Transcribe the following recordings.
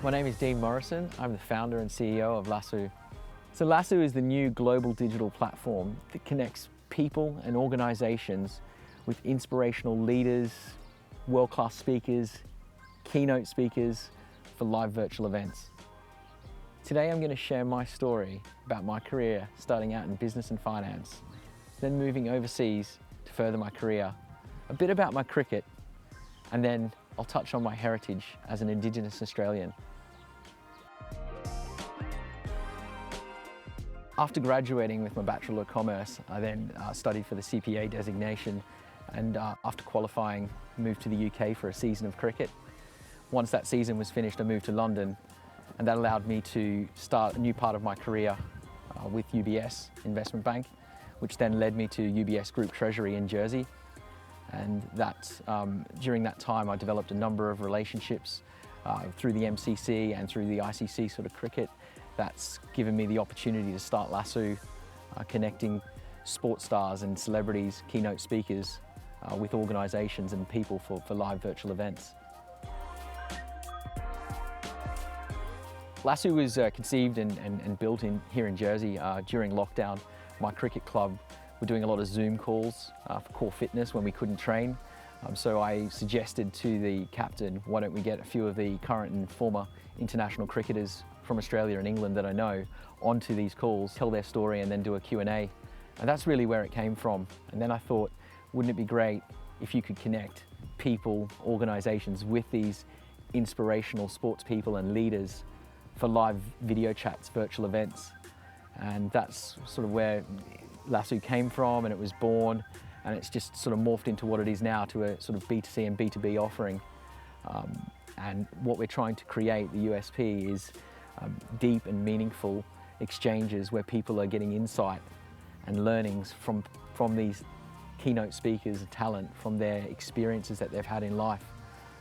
My name is Dean Morrison. I'm the founder and CEO of LassWho. So LassWho is the new global digital platform that connects people and organisations with inspirational leaders, world-class speakers, keynote speakers for live virtual events. Today I'm going to share my story about my career starting out in business and finance, then moving overseas to further my career, a bit about my cricket, and then I'll touch on my heritage as an Indigenous Australian. After graduating with my Bachelor of Commerce, I then studied for the CPA designation and after qualifying, moved to the UK for a season of cricket. Once that season was finished, I moved to London, and that allowed me to start a new part of my career with UBS Investment Bank, which then led me to UBS Group Treasury in Jersey. And during that time, I developed a number of relationships through the MCC and through the ICC sort of cricket. That's given me the opportunity to start LassWho, connecting sports stars and celebrities, keynote speakers with organisations and people for live virtual events. LassWho was conceived and built here in Jersey during lockdown. My cricket club were doing a lot of Zoom calls for core fitness when we couldn't train. So I suggested to the captain, why don't we get a few of the current and former international cricketers from Australia and England that I know onto these calls, tell their story and then do a Q&A. And that's really where it came from. And then I thought, wouldn't it be great if you could connect people, organisations with these inspirational sports people and leaders for live video chats, virtual events. And that's sort of where LassWho came from, and it was born, and it's just sort of morphed into what it is now, to a sort of B2C and B2B offering. And what we're trying to create, the USP, is deep and meaningful exchanges where people are getting insight and learnings from these keynote speakers and talent, from their experiences that they've had in life.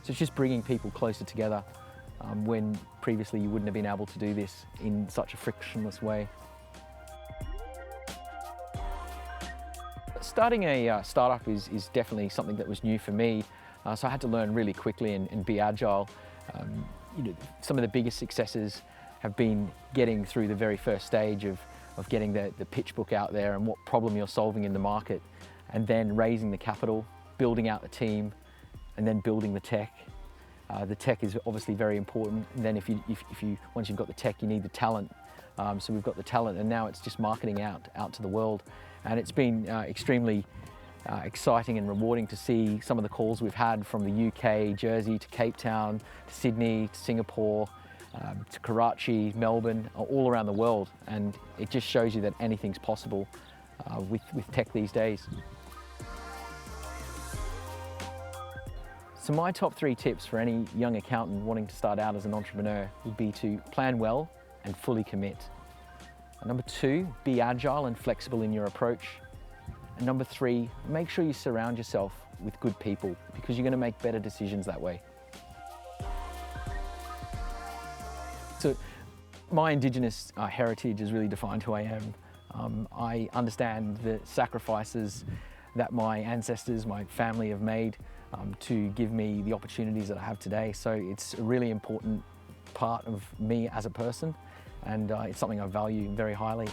So it's just bringing people closer together when previously you wouldn't have been able to do this in such a frictionless way. Starting a startup is definitely something that was new for me, so I had to learn really quickly and be agile. Some of the biggest successes have been getting through the very first stage of getting the pitch book out there and what problem you're solving in the market, and then raising the capital, building out the team, and then building the tech. The tech is obviously very important, and then once you've got the tech, you need the talent. So we've got the talent, and now it's just marketing out to the world. And it's been extremely exciting and rewarding to see some of the calls we've had from the UK, Jersey to Cape Town, to Sydney, to Singapore, to Karachi, Melbourne, all around the world. And it just shows you that anything's possible with tech these days. So my top 3 tips for any young accountant wanting to start out as an entrepreneur would be to plan well and fully commit. And number 2, be agile and flexible in your approach. And number 3, make sure you surround yourself with good people, because you're going to make better decisions that way. So my Indigenous heritage has really defined who I am. I understand the sacrifices that my ancestors, my family have made to give me the opportunities that I have today. So it's a really important part of me as a person, and it's something I value very highly.